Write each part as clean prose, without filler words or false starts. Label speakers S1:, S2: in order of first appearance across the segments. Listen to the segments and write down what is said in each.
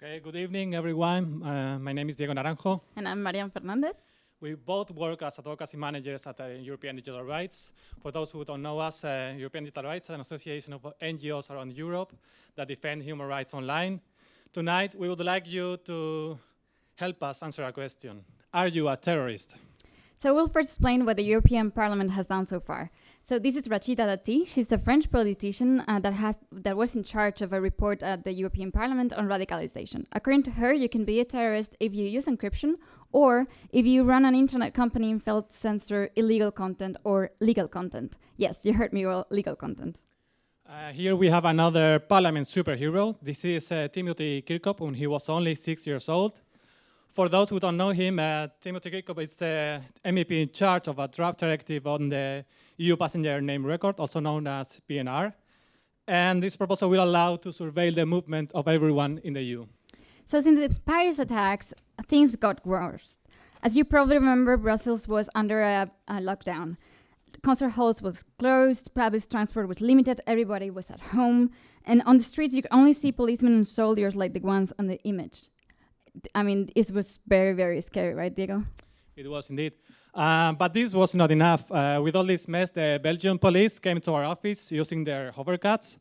S1: Okay, good evening, everyone. My name is Diego Naranjo.
S2: And I'm Maryant Fernández.
S1: We both work as advocacy managers at European Digital Rights. For those who don't know us, European Digital Rights is an association of NGOs around Europe that defend human rights online. Tonight, we would like you to help us answer a question. Are you a terrorist?
S2: So we'll first explain what the European Parliament has done so far. So this is Rachida Dati. She's a French politician that was in charge of a report at the European Parliament on radicalization. According to her, you can be a terrorist if you use encryption or if you run an internet company and fail to censor illegal content or legal content. Yes, you heard me well, legal content.
S1: Here we have another Parliament superhero. This is Timothy Kirkhope when he was only 6 years old. For those who don't know him, Timothy Kirkhope is the MEP in charge of a draft directive on the EU passenger name record, also known as PNR. And this proposal will allow to surveil the movement of everyone in the EU.
S2: So since the Paris attacks, things got worse. As you probably remember, Brussels was under a lockdown. Concert halls was closed, public transport was limited, everybody was at home. And on the streets, you could only see policemen and soldiers like the ones on the image. I mean, it was very, very scary, right, Diego?
S1: It was indeed. But this was not enough. With all this mess, the Belgian police came to our office using their hovercars.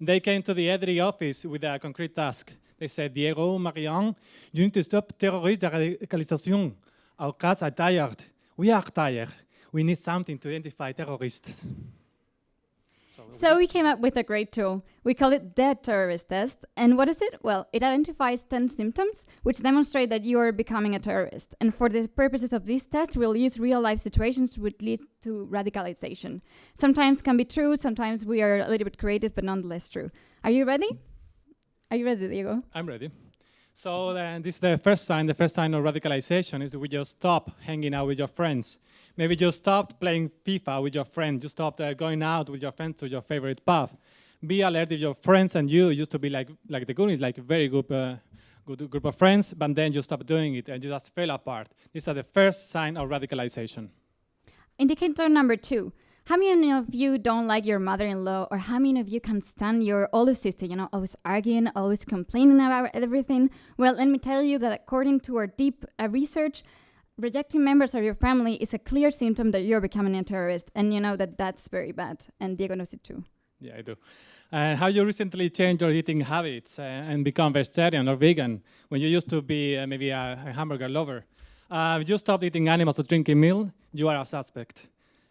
S1: They came to the EDRI office with a concrete task. They said, Diego, Maryant, you need to stop terrorist radicalization. Our cats are tired. We are tired. We need something to identify terrorists.
S2: So we came up with a great tool. We call it the terrorist test. And what is it? Well, it identifies 10 symptoms which demonstrate that you are becoming a terrorist. And for the purposes of this test, we'll use real-life situations which lead to radicalization. Sometimes can be true, sometimes we are a little bit creative, but nonetheless true. Are you ready? Are you ready, Diego?
S1: I'm ready. So this is the first sign. The first sign of radicalization is we just stop hanging out with your friends. Maybe you stopped playing FIFA with your friends. You stopped going out with your friends to your favorite pub. Be alert if your friends and you used to be like the Goonies, like a very good group of friends, but then you stopped doing it and you just fell apart. These are the first sign of radicalization.
S2: Indicator number 2. How many of you don't like your mother-in-law, or how many of you can stand your older sister, always arguing, always complaining about everything? Well, let me tell you that according to our deep research, rejecting members of your family is a clear symptom that you're becoming a terrorist, and you know that that's very bad, and Diego knows it too.
S1: Yeah, I do. How you recently changed your eating habits and become vegetarian or vegan when you used to be maybe a hamburger lover? If you stopped eating animals or drinking milk, you are a suspect.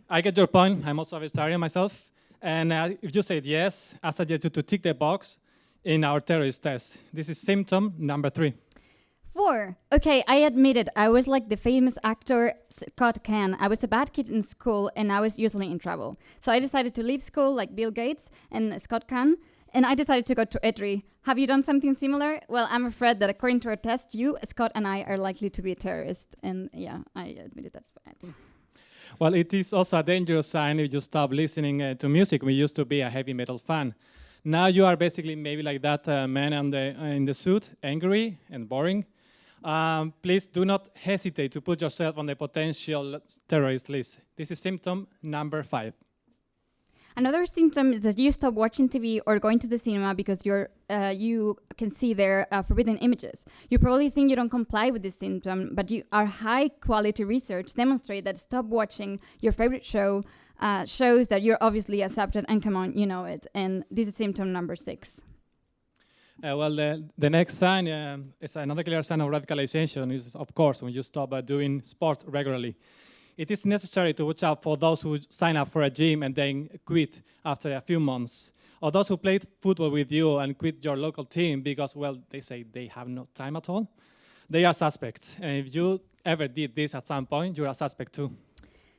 S1: I get your point. I'm also a vegetarian myself. And if you said yes, I suggest you to tick the box in our terrorist test. This is symptom number 3.
S2: 4. Okay, I admit it. I was like the famous actor Scott Caan. I was a bad kid in school, and I was usually in trouble. So I decided to leave school like Bill Gates and Scott Caan, and I decided to go to EDRI. Have you done something similar? Well, I'm afraid that according to our test, you, Scott, and I are likely to be a terrorist. And yeah, I admit it, that's bad.
S1: Well, it is also a dangerous sign if you stop listening to music. We used to be a heavy metal fan. Now you are basically maybe like that man in the suit, angry and boring. Please do not hesitate to put yourself on the potential terrorist list. This is symptom number 5.
S2: Another symptom is that you stop watching TV or going to the cinema because you can see their forbidden images. You probably think you don't comply with this symptom, but our high-quality research demonstrates that stop watching your favorite show shows that you're obviously a subject, and come on, you know it. And this is symptom number 6.
S1: Well, the next sign is another clear sign of radicalization is, of course, when you stop doing sports regularly. It is necessary to watch out for those who sign up for a gym and then quit after a few months, or those who played football with you and quit your local team because, well, they say they have no time at all. They are suspects, and if you ever did this at some point, you're a suspect too.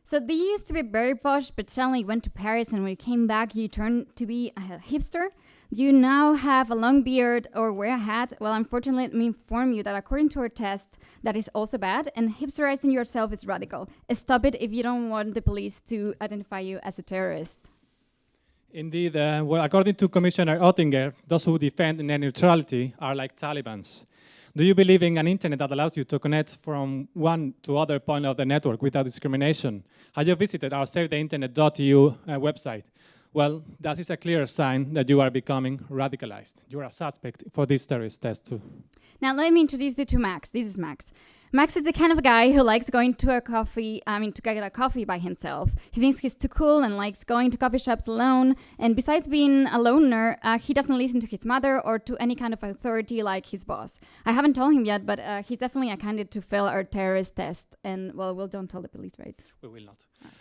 S2: So they used to be very posh, but suddenly went to Paris, and when you came back, you turned to be a hipster. You now have a long beard or wear a hat. Well, unfortunately, let me inform you that according to our test, that is also bad, and hipsterizing yourself is radical. Stop it if you don't want the police to identify you as a terrorist.
S1: Indeed, well, according to Commissioner Oettinger, those who defend net neutrality are like Talibans. Do you believe in an internet that allows you to connect from one to other point of the network without discrimination? Have you visited our SaveTheInternet.eu website? well, that is a clear sign that you are becoming radicalized. You are a suspect for this terrorist test too.
S2: Now let me introduce you to Max. This is Max. Max is the kind of guy who likes going to to get a coffee by himself. He thinks he's too cool and likes going to coffee shops alone. And besides being a loner, he doesn't listen to his mother or to any kind of authority like his boss. I haven't told him yet, but he's definitely a candidate to fail our terrorist test. And well, don't tell the police, right?
S1: We will not.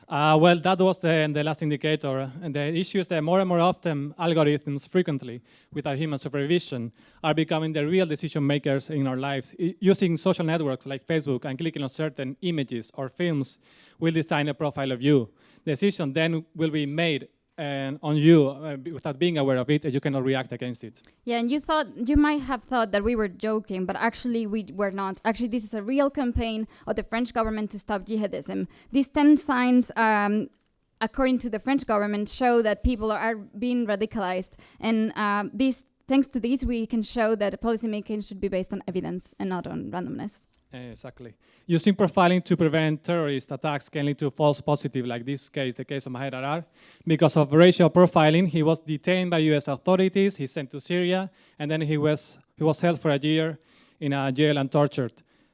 S1: Well, that was the last indicator. And the issue is that more and more often algorithms frequently, without human supervision, are becoming the real decision makers in our lives. Using social networks like Facebook and clicking on certain images or films will design a profile of you. The decision then will be made on you without being aware of it, and you cannot react against it.
S2: Yeah, and you might have thought that we were joking, but actually we were not. Actually, this is a real campaign of the French government to stop jihadism. These 10 signs, according to the French government, show that people are being radicalized, and thanks to these, we can show that policymaking should be based on evidence and not on randomness.
S1: Exactly. Using profiling to prevent terrorist attacks can lead to false positive, like this case, the case of Maher Arar. Because of racial profiling, he was detained by US authorities, he's sent to Syria, and then he was held for a year in a jail and tortured.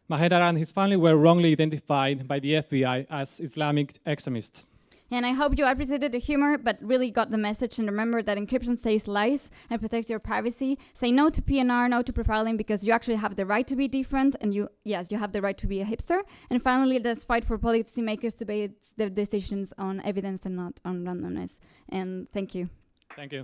S1: Maher Arar and his family were wrongly identified by the FBI as Islamic extremists.
S2: And I hope you appreciated the humor, but really got the message. And remember that encryption saves lives and protects your privacy. Say no to PNR, no to profiling, because you actually have the right to be different. And you have the right to be a hipster. And finally, let's fight for policymakers to base their decisions on evidence and not on randomness. And thank you.
S1: Thank you.